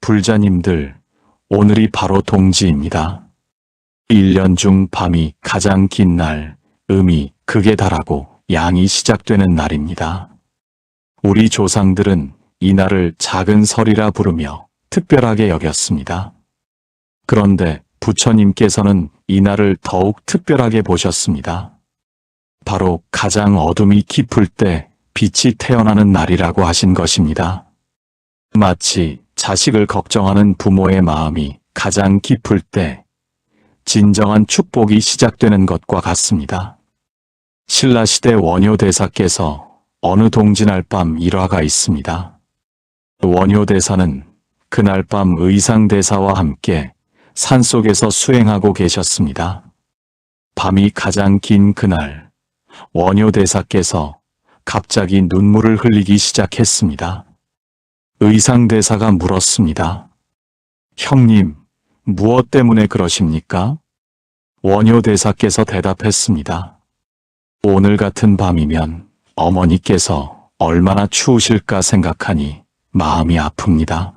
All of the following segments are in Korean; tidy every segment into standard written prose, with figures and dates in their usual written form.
불자님들, 오늘이 바로 동지입니다. 1년 중 밤이 가장 긴 날, 음이 극에 달하고 양이 시작되는 날입니다. 우리 조상들은 이 날을 작은 설이라 부르며 특별하게 여겼습니다. 그런데 부처님께서는 이 날을 더욱 특별하게 보셨습니다. 바로 가장 어둠이 깊을 때 빛이 태어나는 날이라고 하신 것입니다. 마치 자식을 걱정하는 부모의 마음이 가장 깊을 때 진정한 축복이 시작되는 것과 같습니다. 신라시대 원효대사께서 어느 동지날 밤 일화가 있습니다. 원효대사는 그날 밤 의상대사와 함께 산속에서 수행하고 계셨습니다. 밤이 가장 긴 그날, 원효대사께서 갑자기 눈물을 흘리기 시작했습니다. 의상대사가 물었습니다. 형님, 무엇 때문에 그러십니까? 원효대사께서 대답했습니다. 오늘 같은 밤이면 어머니께서 얼마나 추우실까 생각하니 마음이 아픕니다.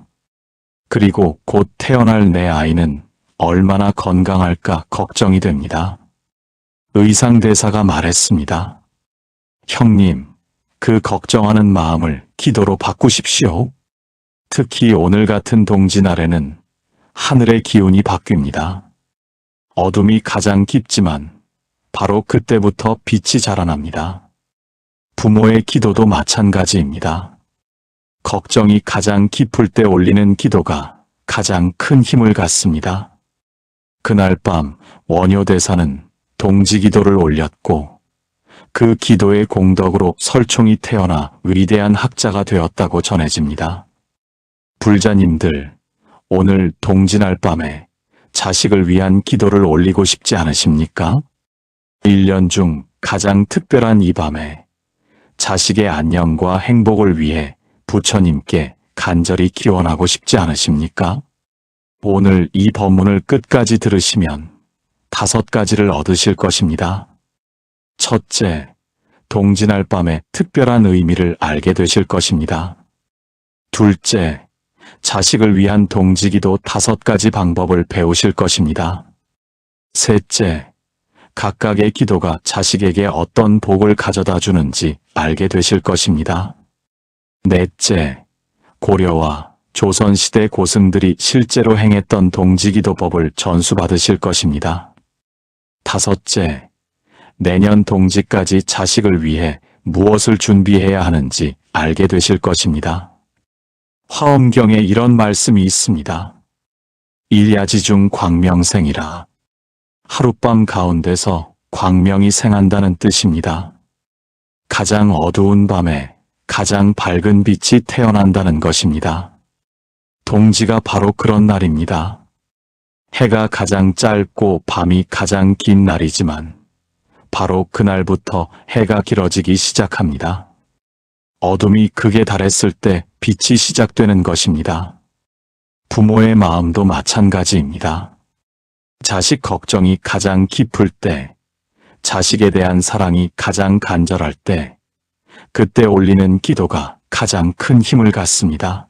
그리고 곧 태어날 내 아이는 얼마나 건강할까 걱정이 됩니다. 의상대사가 말했습니다. 형님, 그 걱정하는 마음을 기도로 바꾸십시오. 특히 오늘 같은 동지날에는 하늘의 기운이 바뀝니다. 어둠이 가장 깊지만 바로 그때부터 빛이 자라납니다. 부모의 기도도 마찬가지입니다. 걱정이 가장 깊을 때 올리는 기도가 가장 큰 힘을 갖습니다. 그날 밤 원효대사는 동지기도를 올렸고 그 기도의 공덕으로 설총이 태어나 위대한 학자가 되었다고 전해집니다. 불자님들, 오늘 동지날 밤에 자식을 위한 기도를 올리고 싶지 않으십니까? 1년 중 가장 특별한 이 밤에 자식의 안녕과 행복을 위해 부처님께 간절히 기원하고 싶지 않으십니까? 오늘 이 법문을 끝까지 들으시면 5가지를 얻으실 것입니다. 첫째, 동지날 밤의 특별한 의미를 알게 되실 것입니다. 둘째, 자식을 위한 동지기도 5가지 방법을 배우실 것입니다. 셋째, 각각의 기도가 자식에게 어떤 복을 가져다 주는지 알게 되실 것입니다. 넷째, 고려와 조선시대 고승들이 실제로 행했던 동지기도법을 전수받으실 것입니다. 다섯째, 내년 동지까지 자식을 위해 무엇을 준비해야 하는지 알게 되실 것입니다. 화엄경에 이런 말씀이 있습니다. 일야지중 광명생이라. 하룻밤 가운데서 광명이 생한다는 뜻입니다. 가장 어두운 밤에 가장 밝은 빛이 태어난다는 것입니다. 동지가 바로 그런 날입니다. 해가 가장 짧고 밤이 가장 긴 날이지만 바로 그날부터 해가 길어지기 시작합니다. 어둠이 극에 달했을 때 빛이 시작되는 것입니다. 부모의 마음도 마찬가지입니다. 자식 걱정이 가장 깊을 때, 자식에 대한 사랑이 가장 간절할 때, 그때 올리는 기도가 가장 큰 힘을 갖습니다.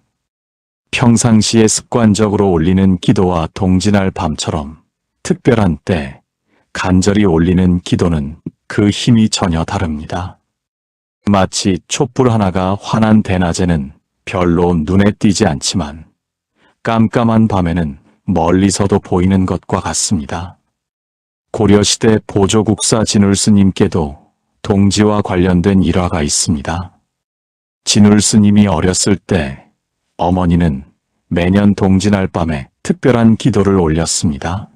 평상시에 습관적으로 올리는 기도와 동지날 밤처럼 특별한 때 간절히 올리는 기도는 그 힘이 전혀 다릅니다. 마치 촛불 하나가 환한 대낮에는 별로 눈에 띄지 않지만 깜깜한 밤에는 멀리서도 보이는 것과 같습니다. 고려시대 보조국사 진울스님께도 동지와 관련된 일화가 있습니다. 진울스님이 어렸을 때 어머니는 매년 동지날 밤에 특별한 기도를 올렸습니다.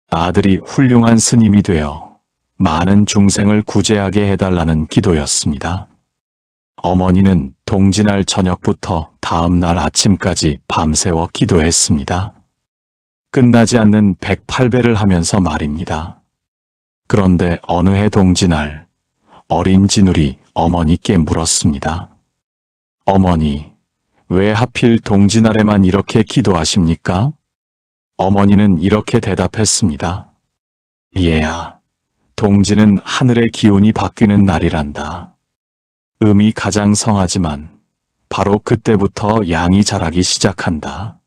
아들이 훌륭한 스님이 되어 많은 중생을 구제하게 해달라는 기도였습니다. 어머니는 동지날 저녁부터 다음날 아침까지 밤새워 기도했습니다. 끝나지 않는 108배를 하면서 말입니다. 그런데 어느 해 동지날 어린 진울이 어머니께 물었습니다. 어머니, 왜 하필 동지날에만 이렇게 기도하십니까? 어머니는 이렇게 대답했습니다. 얘야, 동지는 하늘의 기운이 바뀌는 날이란다. 음이 가장 성하지만 바로 그때부터 양이 자라기 시작한다.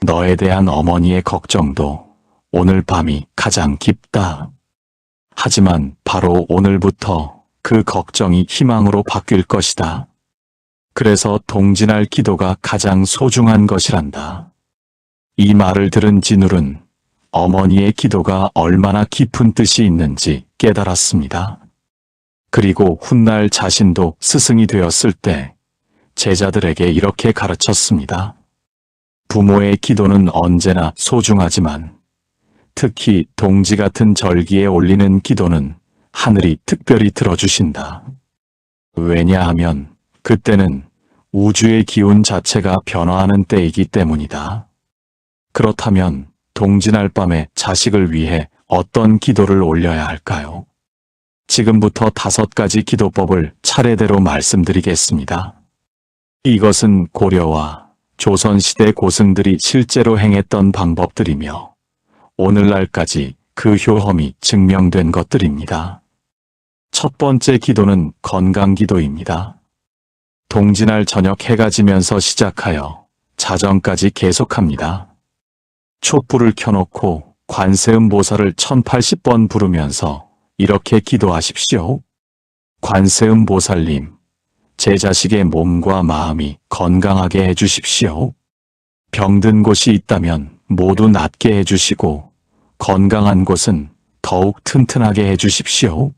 너에 대한 어머니의 걱정도 오늘 밤이 가장 깊다. 하지만 바로 오늘부터 그 걱정이 희망으로 바뀔 것이다. 그래서 동지날 기도가 가장 소중한 것이란다. 이 말을 들은 진울은 어머니의 기도가 얼마나 깊은 뜻이 있는지 깨달았습니다. 그리고 훗날 자신도 스승이 되었을 때 제자들에게 이렇게 가르쳤습니다. 부모의 기도는 언제나 소중하지만 특히 동지 같은 절기에 올리는 기도는 하늘이 특별히 들어주신다. 왜냐하면 그때는 우주의 기운 자체가 변화하는 때이기 때문이다. 그렇다면 동지날 밤에 자식을 위해 어떤 기도를 올려야 할까요? 지금부터 5가지 기도법을 차례대로 말씀드리겠습니다. 이것은 고려와 조선시대 고승들이 실제로 행했던 방법들이며 오늘날까지 그 효험이 증명된 것들입니다. 첫 번째 기도는 건강기도입니다. 동지날 저녁 해가 지면서 시작하여 자정까지 계속합니다. 촛불을 켜놓고 관세음보살을 1080번 부르면서 이렇게 기도하십시오. 관세음보살님, 제 자식의 몸과 마음이 건강하게 해주십시오. 병든 곳이 있다면 모두 낫게 해주시고 건강한 곳은 더욱 튼튼하게 해주십시오.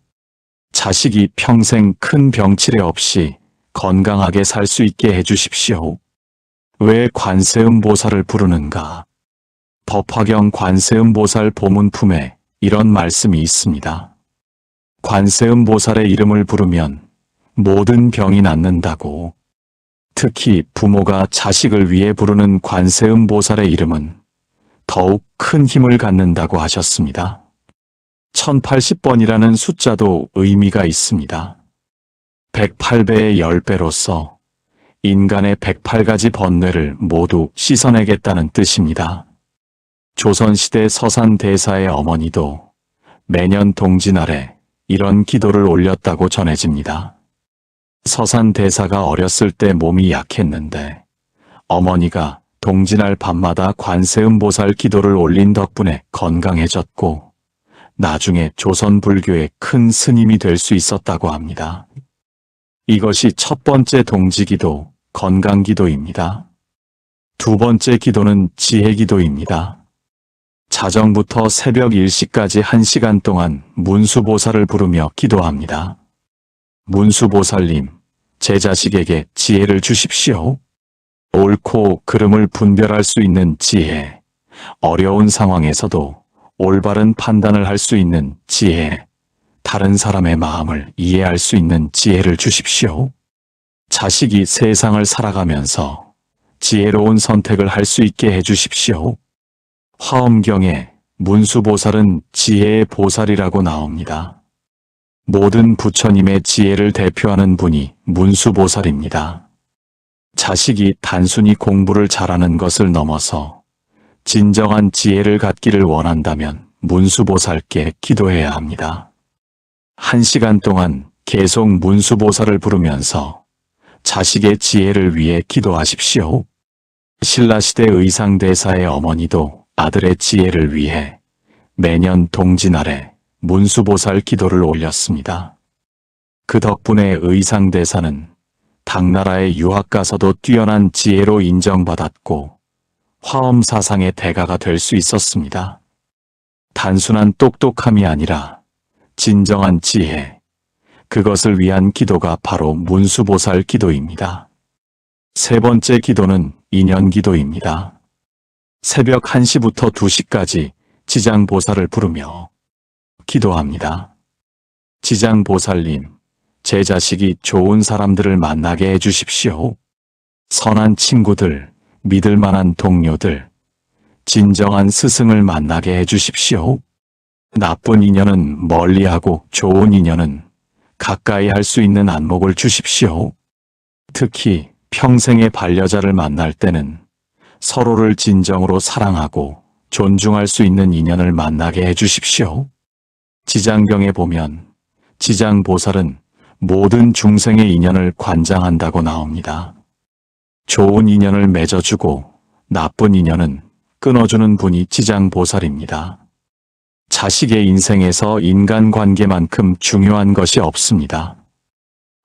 자식이 평생 큰 병치레 없이 건강하게 살 수 있게 해주십시오. 왜 관세음보살을 부르는가? 법화경 관세음보살 보문품에 이런 말씀이 있습니다. 관세음보살의 이름을 부르면 모든 병이 낫는다고. 특히 부모가 자식을 위해 부르는 관세음보살의 이름은 더욱 큰 힘을 갖는다고 하셨습니다. 1080번이라는 숫자도 의미가 있습니다. 108배의 10배로서 인간의 108가지 번뇌를 모두 씻어내겠다는 뜻입니다. 조선시대 서산대사의 어머니도 매년 동지날에 이런 기도를 올렸다고 전해집니다. 서산대사가 어렸을 때 몸이 약했는데 어머니가 동지날 밤마다 관세음보살 기도를 올린 덕분에 건강해졌고 나중에 조선 불교의 큰 스님이 될 수 있었다고 합니다. 이것이 첫 번째 동지기도, 건강기도입니다. 두 번째 기도는 지혜기도입니다. 자정부터 새벽 1시까지 1시간 동안 문수보살을 부르며 기도합니다. 문수보살님, 제 자식에게 지혜를 주십시오. 옳고 그름을 분별할 수 있는 지혜, 어려운 상황에서도 올바른 판단을 할 수 있는 지혜, 다른 사람의 마음을 이해할 수 있는 지혜를 주십시오. 자식이 세상을 살아가면서 지혜로운 선택을 할 수 있게 해주십시오. 화엄경에 문수보살은 지혜의 보살이라고 나옵니다. 모든 부처님의 지혜를 대표하는 분이 문수보살입니다. 자식이 단순히 공부를 잘하는 것을 넘어서 진정한 지혜를 갖기를 원한다면 문수보살께 기도해야 합니다. 1시간 동안 계속 문수보살을 부르면서 자식의 지혜를 위해 기도하십시오. 신라시대 의상대사의 어머니도 아들의 지혜를 위해 매년 동지날에 문수보살 기도를 올렸습니다. 그 덕분에 의상대사는 당나라에 유학 가서도 뛰어난 지혜로 인정받았고 화엄사상의 대가가 될 수 있었습니다. 단순한 똑똑함이 아니라 진정한 지혜, 그것을 위한 기도가 바로 문수보살 기도입니다. 세 번째 기도는 인연기도입니다. 새벽 1시부터 2시까지 지장보살을 부르며 기도합니다. 지장보살님, 제 자식이 좋은 사람들을 만나게 해주십시오. 선한 친구들, 믿을 만한 동료들, 진정한 스승을 만나게 해주십시오. 나쁜 인연은 멀리하고 좋은 인연은 가까이 할 수 있는 안목을 주십시오. 특히 평생의 반려자를 만날 때는 서로를 진정으로 사랑하고 존중할 수 있는 인연을 만나게 해주십시오. 지장경에 보면 지장보살은 모든 중생의 인연을 관장한다고 나옵니다. 좋은 인연을 맺어주고 나쁜 인연은 끊어주는 분이 지장보살입니다. 자식의 인생에서 인간관계만큼 중요한 것이 없습니다.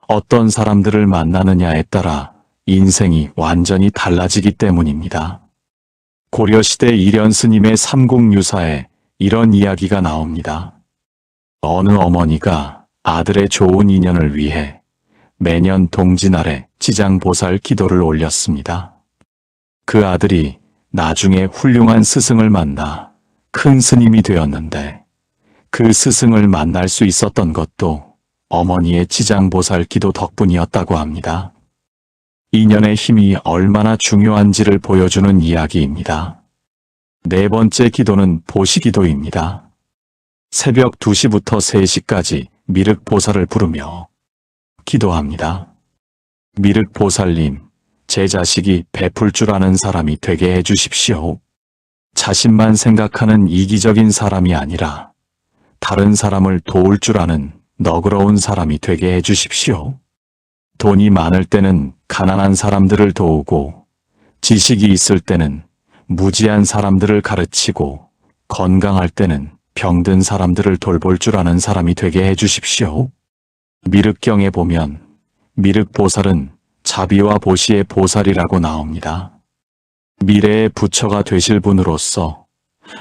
어떤 사람들을 만나느냐에 따라 인생이 완전히 달라지기 때문입니다. 고려시대 일현스님의 삼국유사에 이런 이야기가 나옵니다. 어느 어머니가 아들의 좋은 인연을 위해 매년 동지날에 지장보살 기도를 올렸습니다. 그 아들이 나중에 훌륭한 스승을 만나 큰 스님이 되었는데 그 스승을 만날 수 있었던 것도 어머니의 지장보살 기도 덕분이었다고 합니다. 인연의 힘이 얼마나 중요한지를 보여주는 이야기입니다. 네 번째 기도는 보시기도입니다. 새벽 2시부터 3시까지 미륵보살을 부르며 기도합니다. 미륵보살님, 제 자식이 베풀 줄 아는 사람이 되게 해주십시오. 자신만 생각하는 이기적인 사람이 아니라 다른 사람을 도울 줄 아는 너그러운 사람이 되게 해주십시오. 돈이 많을 때는 가난한 사람들을 도우고 지식이 있을 때는 무지한 사람들을 가르치고 건강할 때는 병든 사람들을 돌볼 줄 아는 사람이 되게 해주십시오. 미륵경에 보면 미륵보살은 자비와 보시의 보살이라고 나옵니다. 미래의 부처가 되실 분으로서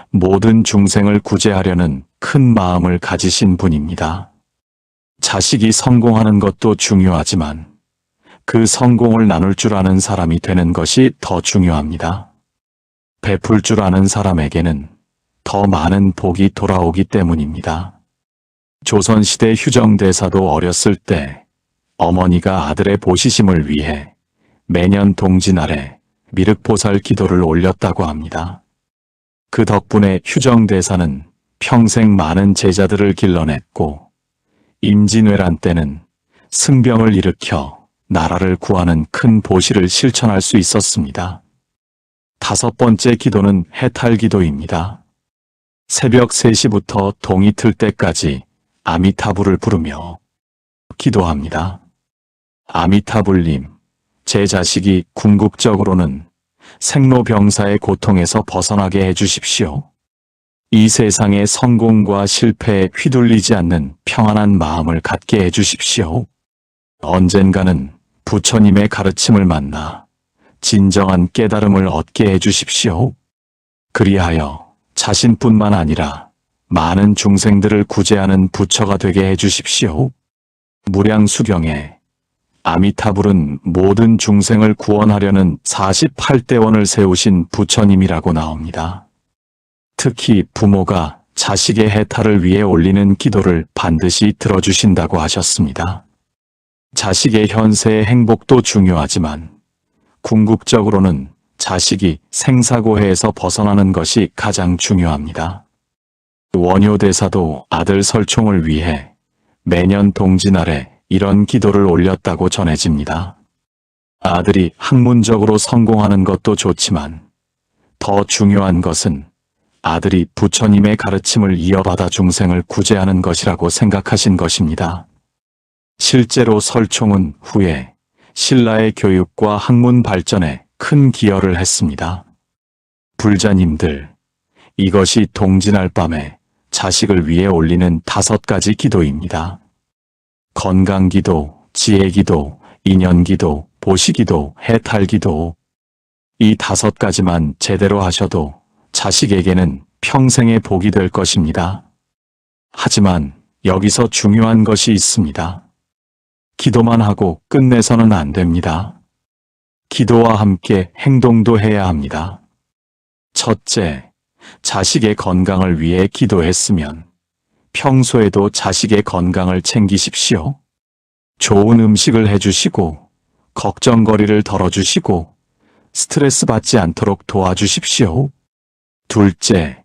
모든 중생을 구제하려는 큰 마음을 가지신 분입니다. 자식이 성공하는 것도 중요하지만 그 성공을 나눌 줄 아는 사람이 되는 것이 더 중요합니다. 베풀 줄 아는 사람에게는 더 많은 복이 돌아오기 때문입니다. 조선시대 휴정대사도 어렸을 때 어머니가 아들의 보시심을 위해 매년 동지날에 미륵보살 기도를 올렸다고 합니다. 그 덕분에 휴정대사는 평생 많은 제자들을 길러냈고 임진왜란 때는 승병을 일으켜 나라를 구하는 큰 보시를 실천할 수 있었습니다. 다섯 번째 기도는 해탈기도입니다. 새벽 3시부터 동이 틀 때까지 아미타불을 부르며 기도합니다. 아미타불님, 제 자식이 궁극적으로는 생로병사의 고통에서 벗어나게 해주십시오. 이 세상의 성공과 실패에 휘둘리지 않는 평안한 마음을 갖게 해주십시오. 언젠가는 부처님의 가르침을 만나 진정한 깨달음을 얻게 해주십시오. 그리하여 자신뿐만 아니라 많은 중생들을 구제하는 부처가 되게 해주십시오. 무량수경에 아미타불은 모든 중생을 구원하려는 48대원을 세우신 부처님이라고 나옵니다. 특히 부모가 자식의 해탈을 위해 올리는 기도를 반드시 들어주신다고 하셨습니다. 자식의 현세의 행복도 중요하지만 궁극적으로는 자식이 생사고해에서 벗어나는 것이 가장 중요합니다. 원효대사도 아들 설총을 위해 매년 동지날에 이런 기도를 올렸다고 전해집니다. 아들이 학문적으로 성공하는 것도 좋지만 더 중요한 것은 아들이 부처님의 가르침을 이어받아 중생을 구제하는 것이라고 생각하신 것입니다. 실제로 설총은 후에 신라의 교육과 학문 발전에 큰 기여를 했습니다. 불자님들, 이것이 동지날 밤에 자식을 위해 올리는 5가지 기도입니다. 건강기도, 지혜기도, 인연기도, 보시기도, 해탈기도. 이 5가지만 제대로 하셔도 자식에게는 평생의 복이 될 것입니다. 하지만 여기서 중요한 것이 있습니다. 기도만 하고 끝내서는 안 됩니다. 기도와 함께 행동도 해야 합니다. 첫째, 자식의 건강을 위해 기도했으면 평소에도 자식의 건강을 챙기십시오. 좋은 음식을 해주시고 걱정거리를 덜어주시고 스트레스 받지 않도록 도와주십시오. 둘째,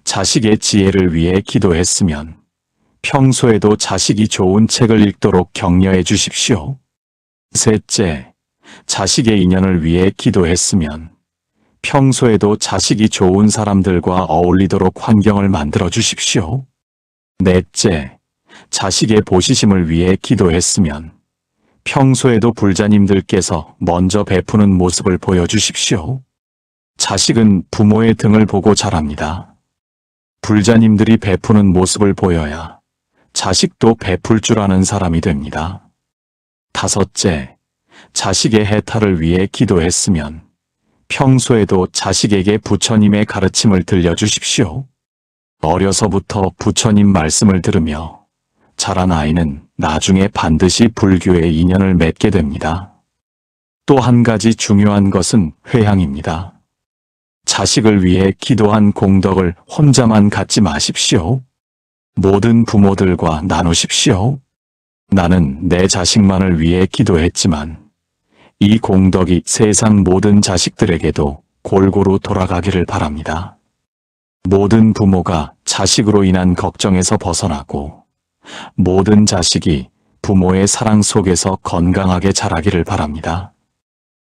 자식의 지혜를 위해 기도했으면 평소에도 자식이 좋은 책을 읽도록 격려해 주십시오. 셋째, 자식의 인연을 위해 기도했으면 평소에도 자식이 좋은 사람들과 어울리도록 환경을 만들어 주십시오. 넷째, 자식의 보시심을 위해 기도했으면 평소에도 불자님들께서 먼저 베푸는 모습을 보여주십시오. 자식은 부모의 등을 보고 자랍니다. 불자님들이 베푸는 모습을 보여야 자식도 베풀 줄 아는 사람이 됩니다. 다섯째, 자식의 해탈을 위해 기도했으면 평소에도 자식에게 부처님의 가르침을 들려주십시오. 어려서부터 부처님 말씀을 들으며 자란 아이는 나중에 반드시 불교의 인연을 맺게 됩니다. 또 한 가지 중요한 것은 회향입니다. 자식을 위해 기도한 공덕을 혼자만 갖지 마십시오. 모든 부모들과 나누십시오. 나는 내 자식만을 위해 기도했지만 이 공덕이 세상 모든 자식들에게도 골고루 돌아가기를 바랍니다. 모든 부모가 자식으로 인한 걱정에서 벗어나고 모든 자식이 부모의 사랑 속에서 건강하게 자라기를 바랍니다.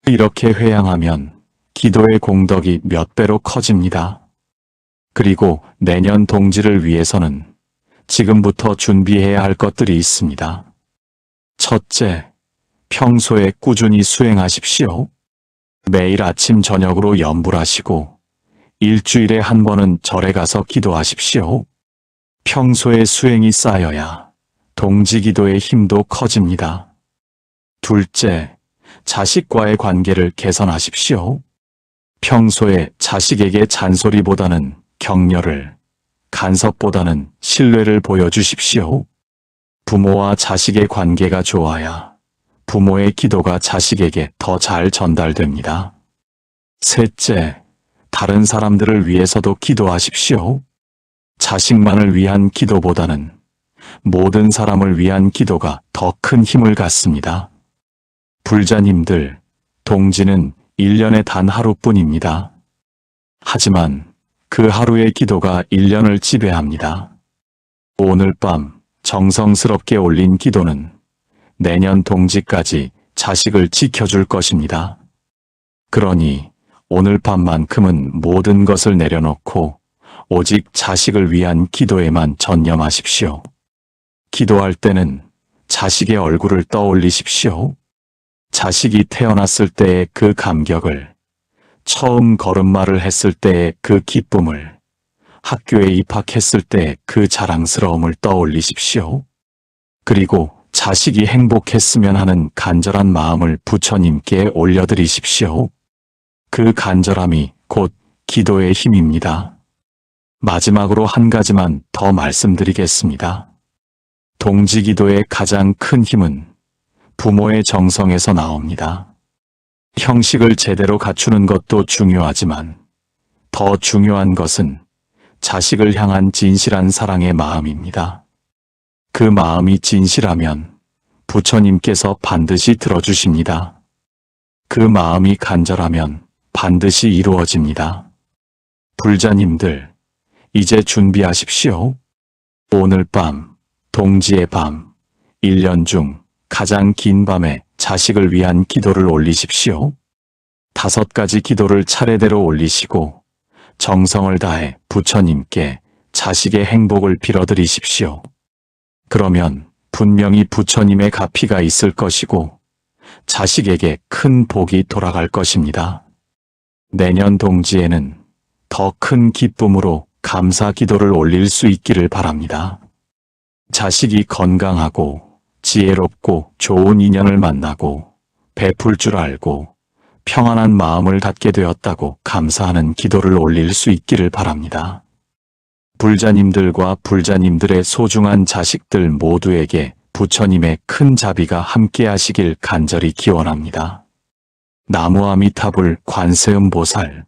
이렇게 회향하면 기도의 공덕이 몇 배로 커집니다. 그리고 내년 동지를 위해서는 지금부터 준비해야 할 것들이 있습니다. 첫째, 평소에 꾸준히 수행하십시오. 매일 아침 저녁으로 염불하시고 일주일에 한 번은 절에 가서 기도하십시오. 평소에 수행이 쌓여야 동지기도의 힘도 커집니다. 둘째, 자식과의 관계를 개선하십시오. 평소에 자식에게 잔소리보다는 격려를, 간섭보다는 신뢰를 보여주십시오. 부모와 자식의 관계가 좋아야 부모의 기도가 자식에게 더 잘 전달됩니다. 셋째, 다른 사람들을 위해서도 기도하십시오. 자식만을 위한 기도보다는 모든 사람을 위한 기도가 더 큰 힘을 갖습니다. 불자님들, 동지는 1년에 단 하루뿐입니다. 하지만 그 하루의 기도가 1년을 지배합니다. 오늘 밤 정성스럽게 올린 기도는 내년 동지까지 자식을 지켜줄 것입니다. 그러니 오늘 밤만큼은 모든 것을 내려놓고 오직 자식을 위한 기도에만 전념하십시오. 기도할 때는 자식의 얼굴을 떠올리십시오. 자식이 태어났을 때의 그 감격을, 처음 걸음마를 했을 때의 그 기쁨을, 학교에 입학했을 때의 그 자랑스러움을 떠올리십시오. 그리고 자식이 행복했으면 하는 간절한 마음을 부처님께 올려드리십시오. 그 간절함이 곧 기도의 힘입니다. 마지막으로 한 가지만 더 말씀드리겠습니다. 동지기도의 가장 큰 힘은 부모의 정성에서 나옵니다. 형식을 제대로 갖추는 것도 중요하지만 더 중요한 것은 자식을 향한 진실한 사랑의 마음입니다. 그 마음이 진실하면 부처님께서 반드시 들어주십니다. 그 마음이 간절하면 반드시 이루어집니다. 불자님들, 이제 준비하십시오. 오늘 밤, 동지의 밤, 1년 중 가장 긴 밤에 자식을 위한 기도를 올리십시오. 5가지 기도를 차례대로 올리시고 정성을 다해 부처님께 자식의 행복을 빌어드리십시오. 그러면 분명히 부처님의 가피가 있을 것이고 자식에게 큰 복이 돌아갈 것입니다. 내년 동지에는 더 큰 기쁨으로 감사 기도를 올릴 수 있기를 바랍니다. 자식이 건강하고 지혜롭고 좋은 인연을 만나고 베풀 줄 알고 평안한 마음을 갖게 되었다고 감사하는 기도를 올릴 수 있기를 바랍니다. 불자님들과 불자님들의 소중한 자식들 모두에게 부처님의 큰 자비가 함께 하시길 간절히 기원합니다. 나무 아미타불 관세음보살